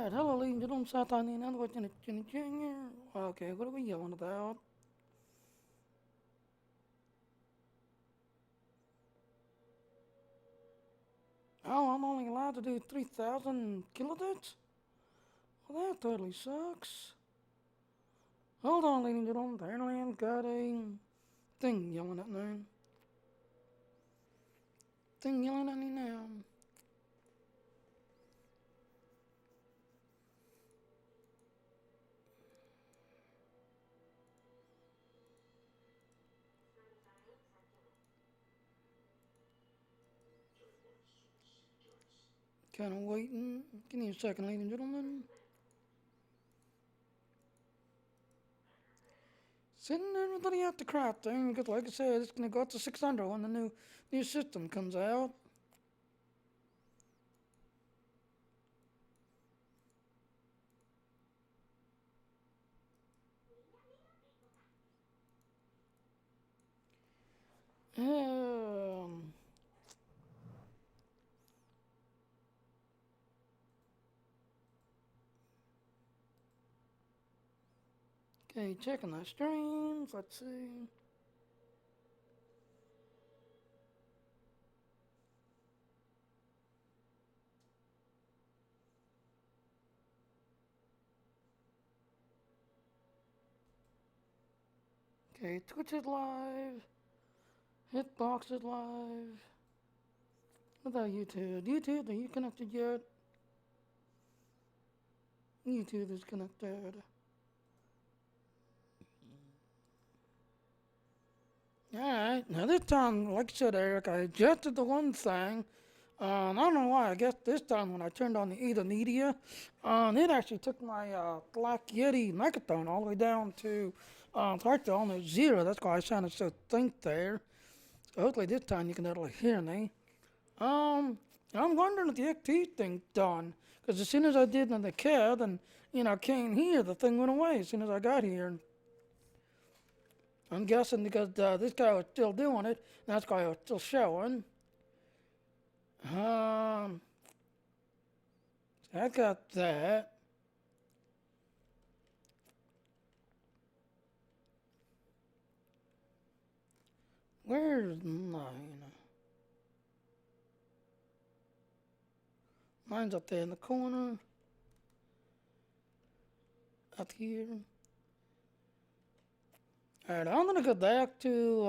Alright, hello ladies and gentlemen, Satan and I'm watching Jenny Jr. Okay, what are we yelling about? Oh, I'm only allowed to do 3,000 kilobits? Well, that totally sucks. Hold on, ladies and gentlemen, apparently I've got a thing yelling at me. Thing yelling at me now. Kinda waiting. Give me a second, ladies and gentlemen. Sending everybody out the crap thing because, like I said, it's gonna go up to 600 when the new system comes out. Um, okay, checking the streams. Let's see. Okay, Twitch is live. Hitbox is live. What about YouTube? YouTube, are you connected yet? YouTube is connected. Alright, now this time, like I said, Eric, I adjusted the one thing. I don't know why. I guess this time when I turned on the AVerMedia, it actually took my Black Yeti microphone all the way down to practically almost zero. That's why I sounded so faint there. So hopefully this time you can actually hear me. I'm wondering if the XT thing's done. Because as soon as I did in the CAD and, came here, the thing went away as soon as I got here. I'm guessing because this guy was still doing it, and that's why I was still showing. I got that. Where's mine? Mine's up there in the corner. Up here. Alright, I'm gonna go back to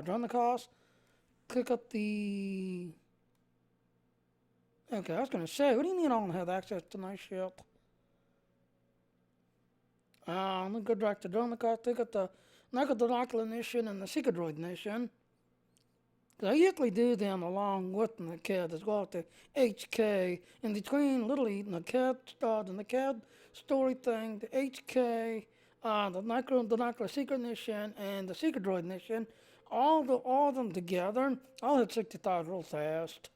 run the cost. Click up the. Okay, I was gonna say, what do you mean I don't have access to my ship? I'm gonna go back to run the cost. Click up the Nagadroid Nation and the Secret Droid Nation. I usually do them along with the CAD as well, the HK. In between, literally, the CAD story thing, the HK, the Nuclear Secret Mission, and the Secret Droid Mission, all of them together, I'll hit 60,000 real fast.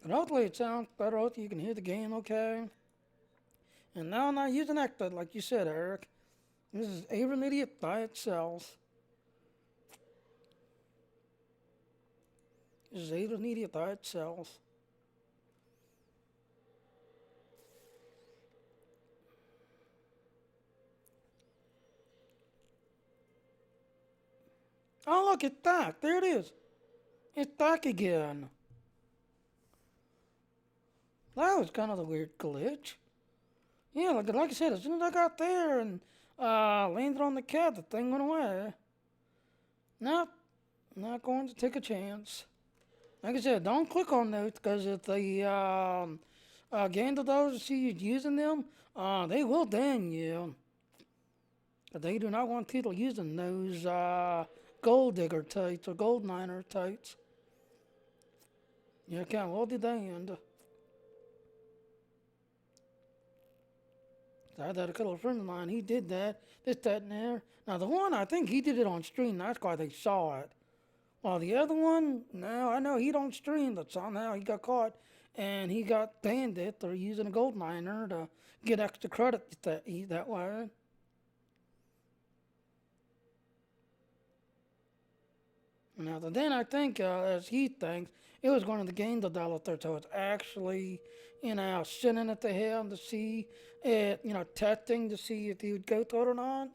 And hopefully it sounds better, hopefully you can hear the game okay. And now I'm not using Ecta, like you said, Eric. This is AVerMedia by itself. This is AVerMedia by itself. Oh, look, it's back. There it is. It's back again. That was kind of a weird glitch. Yeah, like I said, as soon as I got there and landed on the cat, the thing went away. Nope, not going to take a chance. Like I said, don't click on those because if the gain of those see you using them, they will ban you. They do not want people using those gold digger tights or gold miner tights. Your account will be banned. I had a couple of friends of mine, he did that, this, that, and there. Now, the one, I think he did it on stream, that's why they saw it. While the other one, no, I know he don't stream, but somehow he got caught and he got banned it or using a gold miner to get extra credit that way. Now, then I think, as he thinks, it was going to gain the developer, so it's actually, sending it to him to see it, testing to see if he would go through it or not.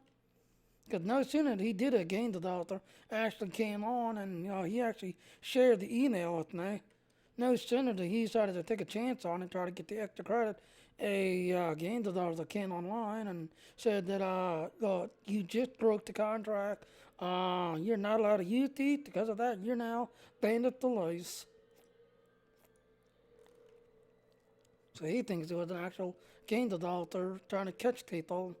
Because no sooner did he did it, game developer actually came on and, he actually shared the email with me. No sooner did he decided to take a chance on it, try to get the extra credit, a game developer came online and said that you just broke the contract. You're not allowed to use these. Because of that, you're now banned at the lice. So he thinks it was an actual game developer trying to catch people.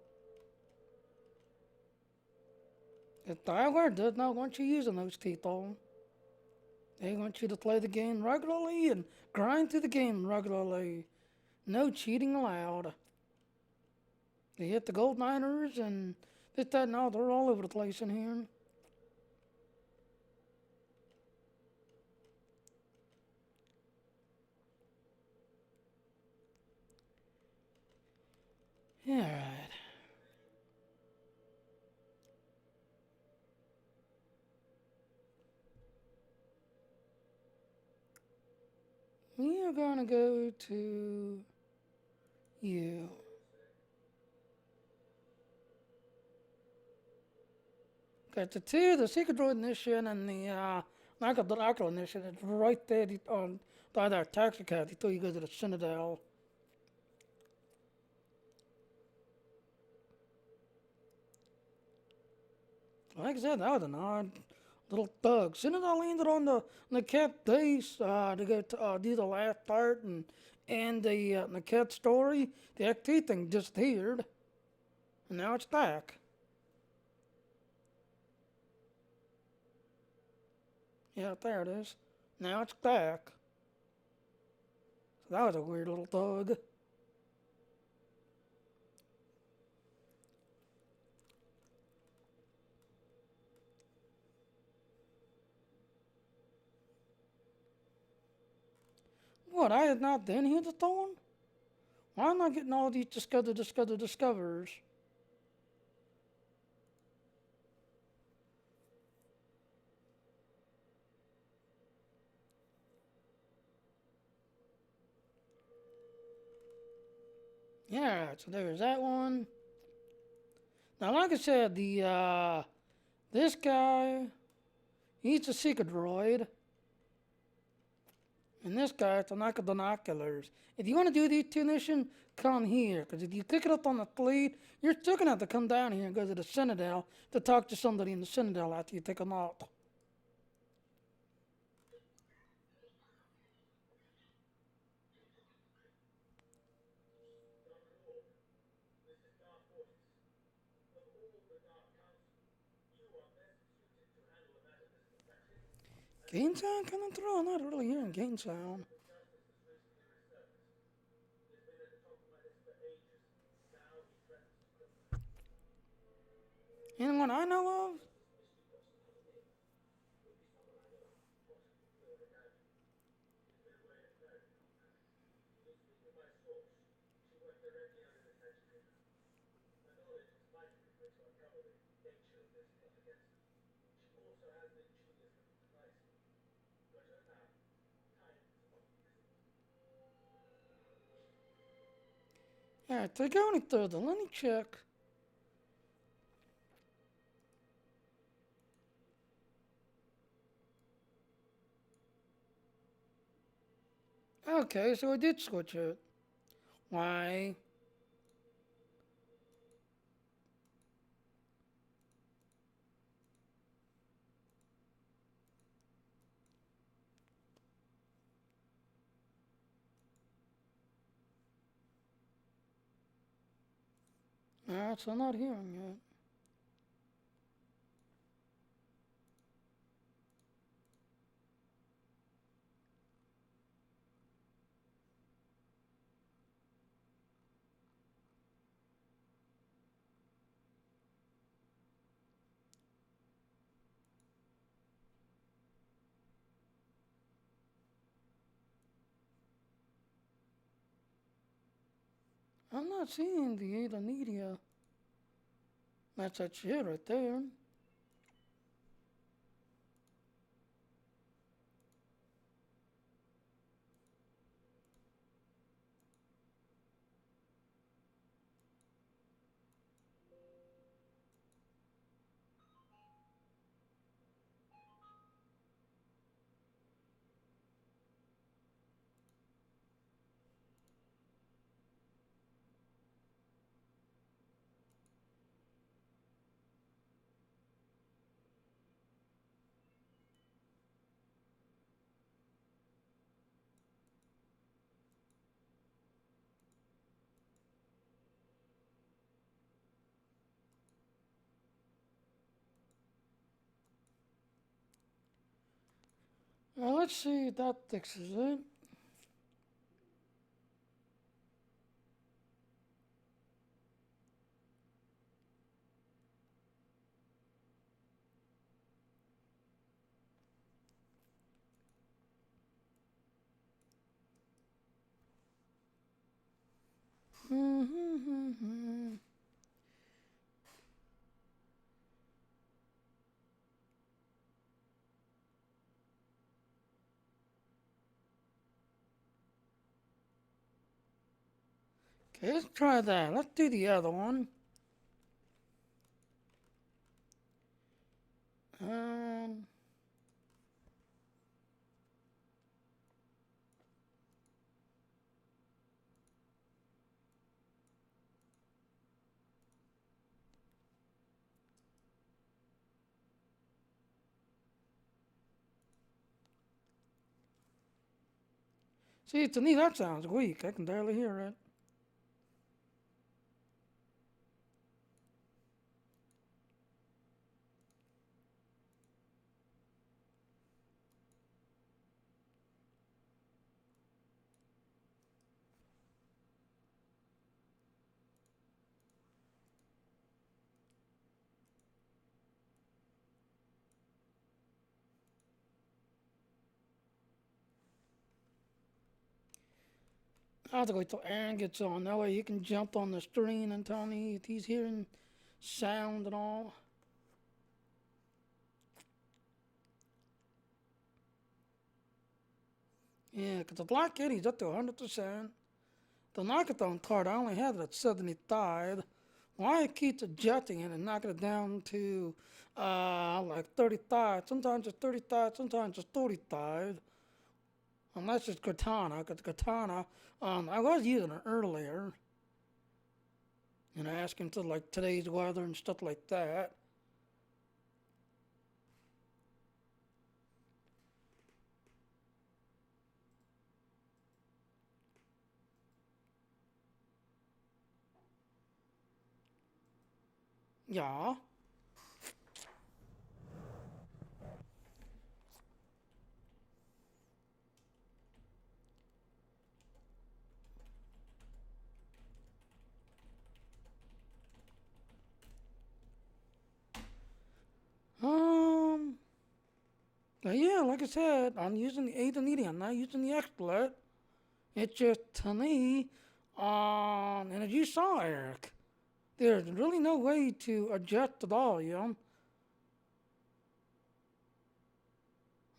The Tyler does not want you using those people. They want you to play the game regularly and grind through the game regularly. No cheating allowed. They hit the gold miners and this, that, and all. They're all over the place in here. Alright. We are gonna go to you. Okay, the Secret Droid Mission and the Michael Mission is right there on by that taxi cab before you go to the Citadel. Like I said, that was an odd little thug. Soon as I landed on the cat base to go to do the last part and the cat story, the XT thing disappeared, and now it's back. Yeah, there it is. Now it's back. So that was a weird little thug. What, I had not been here this thorn? Why am I getting all these discovers? Yeah, so there's that one. Now, like I said, this guy, he's a secret droid. And this guy, it's a binoculars. If you want to do these two missions, come here. Because if you pick it up on the fleet, you're still going to have to come down here and go to the Citadel to talk to somebody in the Citadel after you pick them up. Game sound coming through? I'm not really hearing game sound. Anyone I know of? Yeah, they're going further. Let me check. Okay, so I did switch it. Why? So I'm not hearing it. I'm not seeing the AVerMedia. That's that shit right there. Well, let's see if that fixes it. Okay, let's try that. Let's do the other one. Um, See, to me that sounds weak. I can barely hear it. I have to wait till Aaron gets on. That way he can jump on the screen and tell me if he's hearing sound and all. Yeah, because the Black Kitty's up to 100%. The knockathon card, I only had it at 75. Why it keeps adjusting it and knocking it down to like 35. Sometimes it's 35, sometimes it's 45. Unless it's Katana, because Katana, I was using it earlier. Asking to like today's weather and stuff like that. Yeah. Um, yeah, like I said, I'm using the AVerMedia. I'm not using the XSplit. It's just to me, and as you saw, Eric, there's really no way to adjust the volume.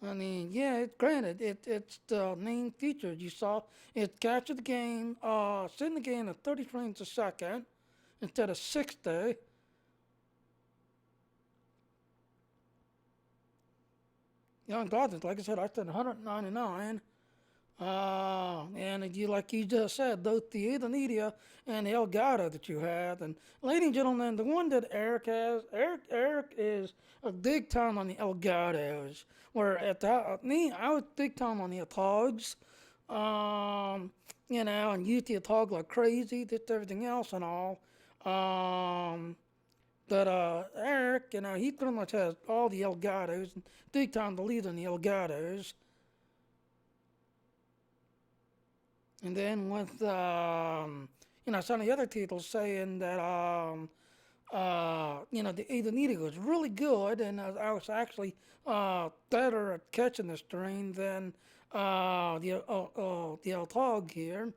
I mean, yeah, it's granted, it's the main feature you saw. It captured the game, send the game at 30 frames a second instead of 60. Yeah, I'm glad that, like I said, I said 199. And you, like you just said, both the Indonesia and the Elgato that you had. And ladies and gentlemen, the one that Eric has, Eric is a big time on the Elgatos. Where at that, me, I was big time on the Atogs. And used the Atog like crazy, did everything else and all. Um, but Eric, he pretty much has all the Elgatos, and big time the lead on the Elgatos. And then with some of the other titles saying that the Aedanita was really good, and I was actually better at catching the strain than the Altog here.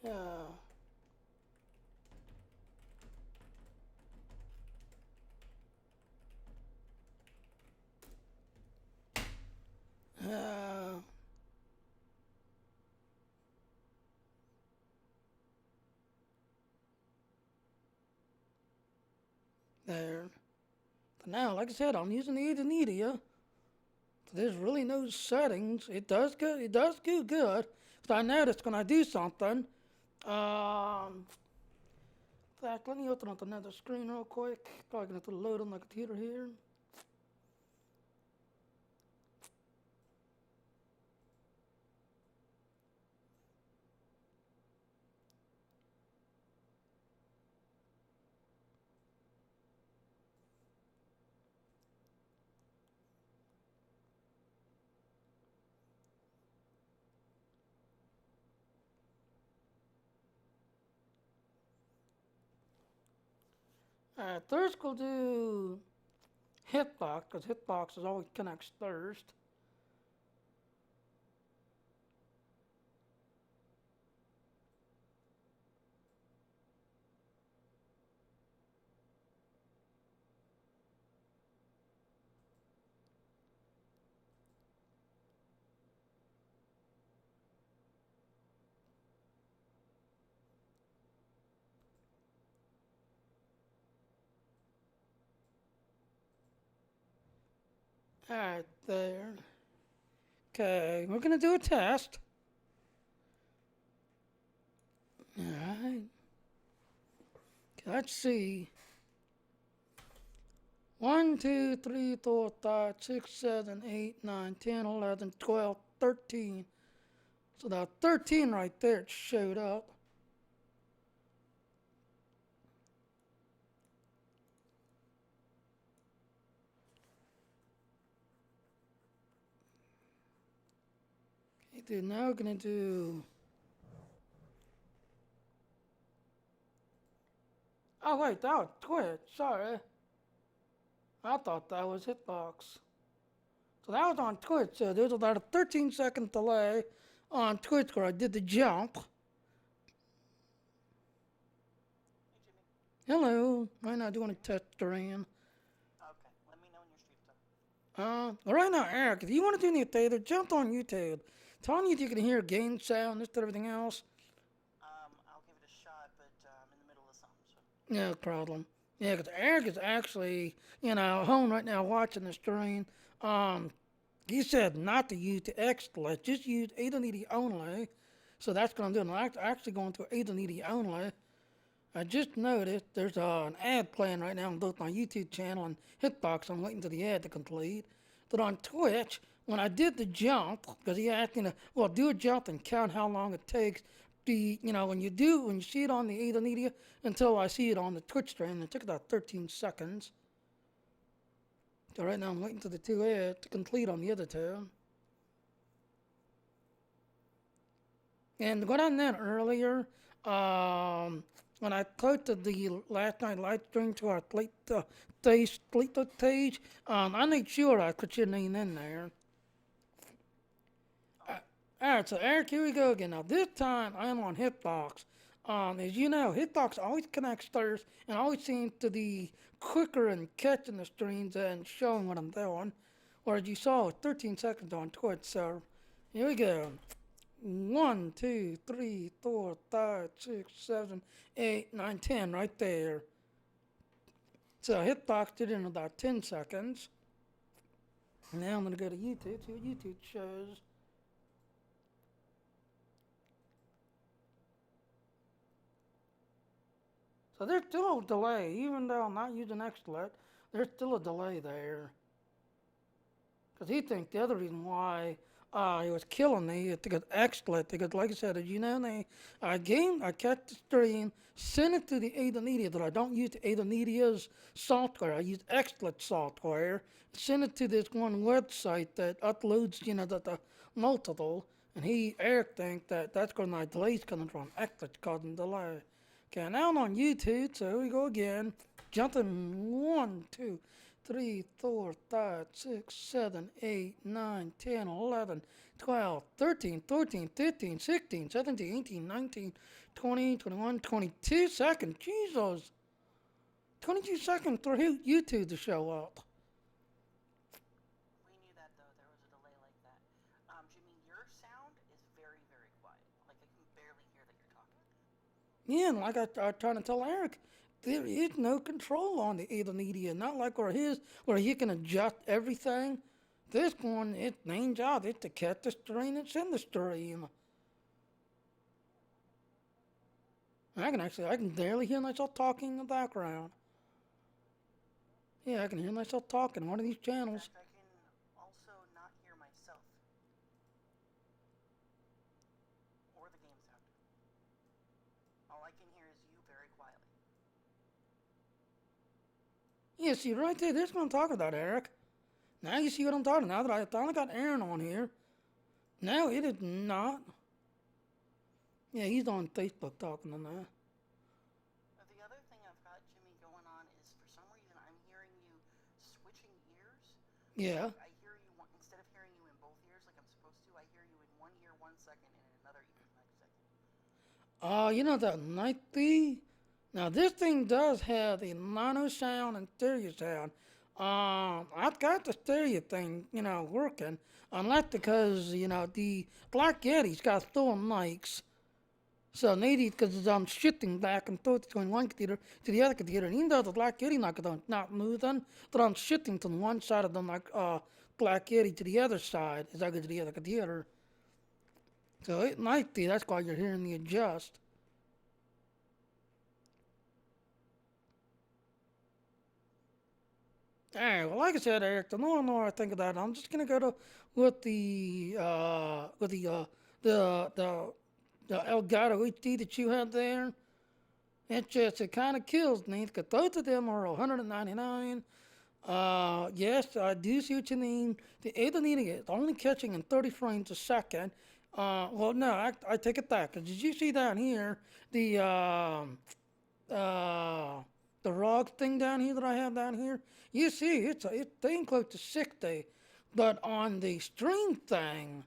Uh, uh, there. But now, like I said, I'm using the Aedanita. There's really no settings. It does good. It does do good. But I noticed when I do something. In fact, let me open up another screen real quick. Probably gonna have to load on the computer here. Alright, thirst will do hitbox, because hitbox is always connects thirst. Alright, there. Okay, we're gonna do a test. Alright. Let's see. 1, 2, 3, 4, 5, 6, 7, 8, 9, 10, 11, 12, 13. So that 13 right there, it showed up. Okay, dude, now we're gonna do. Oh wait, that was Twitch. Sorry, I thought that was Hitbox. So that was on Twitch. So there's about a 13-second delay on Twitch where I did the jump. Hello, right now doing a test stream. Okay, let me know when your stream's done. Right now, Eric, if you want to do me a favor, jump on YouTube. Tell me if you can hear game sound, this and everything else. I'll give it a shot, but I'm in the middle of something, so. No problem. Yeah, because Eric is actually, home right now watching the stream. He said not to use the XSplit, just use AVerMedia only. So that's what I'm doing. I'm actually going to AVerMedia only. I just noticed there's an ad playing right now on both my YouTube channel and Hitbox. I'm waiting for the ad to complete. But on Twitch, when I did the jump, because he asked me to, well, do a jump and count how long it takes. When you see it on the AVerMedia until I see it on the Twitch stream, it took about 13 seconds. So right now I'm waiting for the two ads to complete on the other two. And what I meant earlier, when I posted the last night live stream to our Facebook page, I made sure I put your name in there. Alright, so Eric, here we go again. Now this time I am on Hitbox. As you know, Hitbox always connects first and always seems to be quicker in catching the streams and showing what I'm doing. Whereas you saw 13 seconds on Twitch, so here we go. 1, 2, 3, 4, 5, 6, 7, 8, 9, 10 right there. So Hitbox did it in about 10 seconds. Now I'm going to go to YouTube, see what YouTube shows. So there's still a delay, even though I'm not using XSplit, there's still a delay there. Because he thinks the other reason why he was killing me is because XSplit, because like I said, as you know, I catch the stream, send it to the AVerMedia, that I don't use the AVerMedia's software, I use XSplit software, send it to this one website that uploads, the multiple, and Eric thinks that that's where my delay's coming from, XSplit causing delay. Okay, now I'm on YouTube, so here we go again. Jumping 1, 2, 3, 4, 5, 6, 7, 8, 9, 10, 11, 12, 13, 14, 15, 16, 17, 18, 19, 20, 21, 22 seconds. Jesus! 22 seconds for YouTube to show up. We knew that, though. There was a delay like that. Jimmy, your sound is very, very quiet. Like, I can barely hear that you're talking. Yeah, and like I trying to tell Eric, there is no control on the AVerMedia. Not like where he can adjust everything. This one, its main job is to catch the stream that's in the stream. I can barely hear myself talking in the background. Yeah, I can hear myself talking on one of these In channels. fact, I can also not hear myself. Or the game sound. All I can hear is you very quietly. Yeah, see right there, that's what I'm talking about, Eric. Now you see what I'm talking about. Now that I finally got Aaron on here. No, it is not. Yeah, he's on Facebook talking to that. The other thing I've got, Jimmy, going on is Yeah. I hear you instead of hearing you in both ears like I'm supposed to. I hear you in one ear 1 second and in another ear the next second. You know that nightly. Now this thing does have the mono sound and stereo sound. I've got the stereo thing, working. Unless because the Black Yeti's got four mics, so maybe because I'm shifting back and forth between one computer to the other computer. And even though the Black Yeti not moving, but I'm shifting from one side of the Black Yeti to the other side as I go to the other computer. So it might be that's why you're hearing me adjust. Alright, well, like I said, Eric, the more and more I think about it, I'm just gonna go to with the Elgato HD that you have there. It kind of kills me because both of them are 199. Yes, I do see what you mean. The Adenine is only catching in 30 frames a second. Well, no, I take it back. 'Cause did you see down here uh, the ROG thing down here that I have down here? You see, it's thing close to 60, but on the stream thing,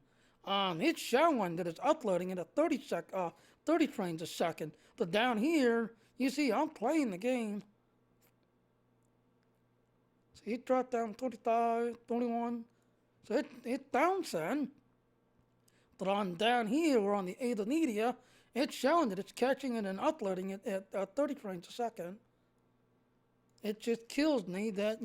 it's showing that it's uploading at 30 frames a second. But down here, you see, I'm playing the game. See, it dropped down 25, 21. So it's bouncing. But on down here, or on the AVerMedia, it's showing that it's catching it and uploading it at 30 frames a second. It just kills me that,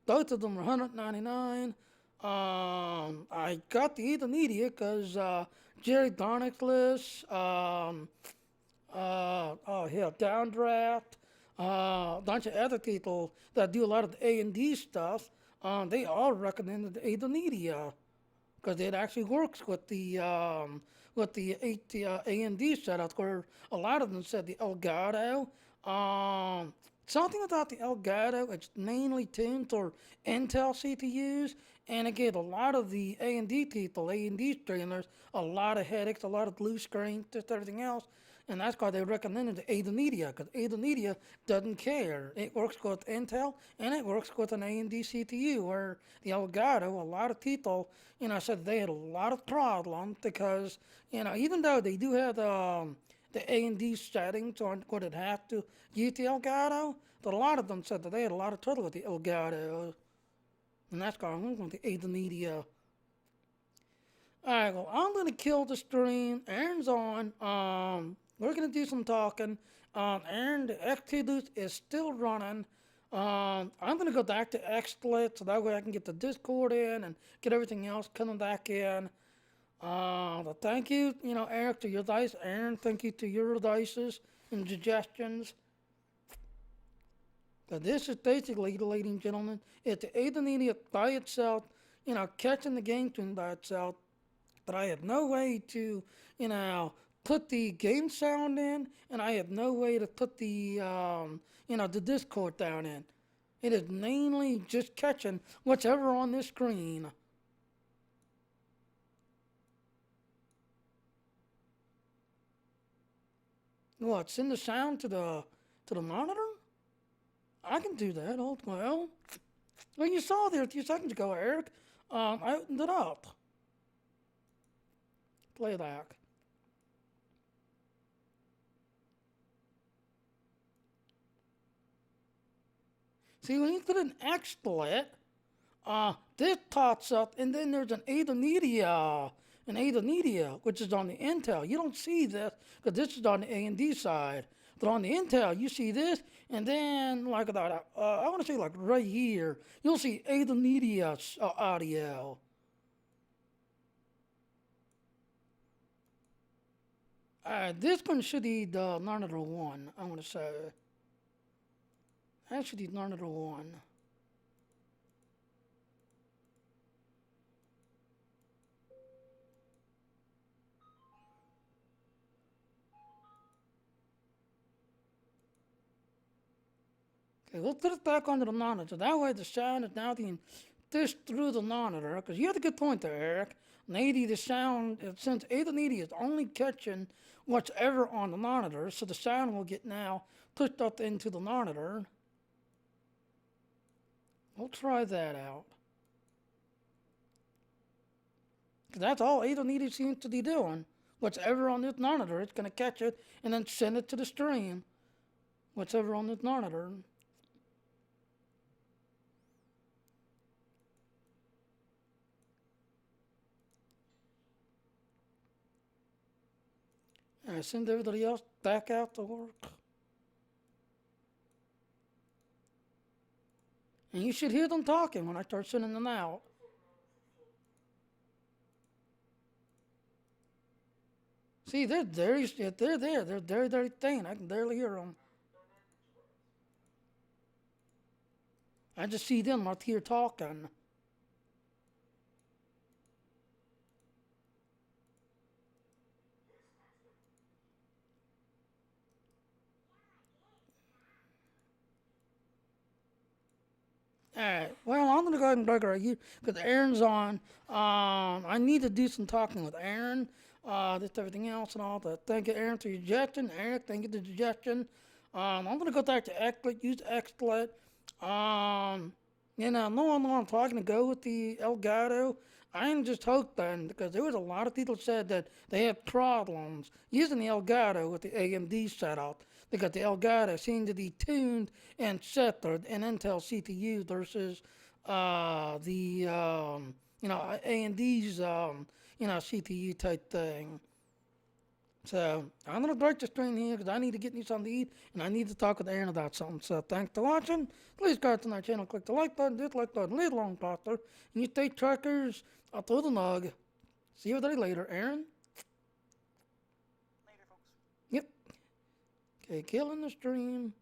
both of them are 199. I got the AVerMedia because Jerry Darnixless, Downdraft, a bunch of other people that do a lot of the A&D stuff, they all recommended the AVerMedia because it actually works with the A&D setup where a lot of them said the Elgato. Something about the Elgato, it's mainly tuned for Intel CPUs, and it gave a lot of the A&D people, A&D streamers, a lot of headaches, a lot of blue screen, just everything else. And that's why they recommended the AVerMedia, because AVerMedia doesn't care. It works with Intel, and it works with an A&D CPU, where the Elgato, a lot of people, said they had a lot of problems because, even though they do have the A&D settings on what it has to use the Elgato, but a lot of them said that they had a lot of trouble with the Elgato. And that's why I'm going to AVerMedia. Alright, well, I'm going to kill the stream. Aaron's on. We're going to do some talking. Aaron, the XT loop is still running. I'm going to go back to XSplit so that way I can get the Discord in and get everything else coming back in. But thank you, Eric, to your dice. Aaron, thank you to your dices and suggestions. But this is basically, ladies and gentlemen, it's the AVerMedia by itself, catching the game tune by itself. But I have no way to, put the game sound in, and I have no way to put the Discord down in. It is mainly just catching whatever on this screen. What, send the sound to the monitor? I can do that. Oh, well, you saw there a few seconds ago, Eric. I opened it up. Playback. See, when you put an XSplit, this pops up, and then there's an AVerMedia, which is on the Intel. You don't see this because this is on the A&D side. But on the Intel, you see this, and then like about, I want to say like right here, you'll see AVerMedia audio. This one should be the monitor 1, I want to say. That should be monitor 1. Okay, we'll put it back onto the monitor. That way the sound is now being dished through the monitor. Because you had a good point there, Eric. Maybe the sound, since AVerMedia is only catching what's ever on the monitor, so the sound will get now pushed up into the monitor. We'll try that out. 'Cause that's all AVerMedia seems to be doing. Whatever on this monitor, it's going to catch it and then send it to the stream. Whatever on this monitor. And I send everybody else back out to work. And you should hear them talking when I start sending them out. See, they're there. They're there. They're very, very thin. I can barely hear them. I just see them out here talking. Alright, well, I'm going to go ahead and break it right here because Aaron's on. I need to do some talking with Aaron, just everything else and all that. Thank you, Aaron, for your suggestion. Eric, thank you for the suggestion. I'm going to go back to XSplit, use XSplit. No one I'm talking to go with the Elgato. I am just hoping because there was a lot of people said that they had problems using the Elgato with the AMD setup because the Elgato seemed to be tuned and set for an Intel CPU versus AMD's CPU type thing. So I'm gonna break the stream here because I need to get me something to eat and I need to talk with Aaron about something. So thanks for watching. Please go to our channel, click the like button, dislike button, leave a long poster, and you stay trackers. I'll throw the nug. See you later, Aaron. Later, folks. Yep. Okay, killing the stream.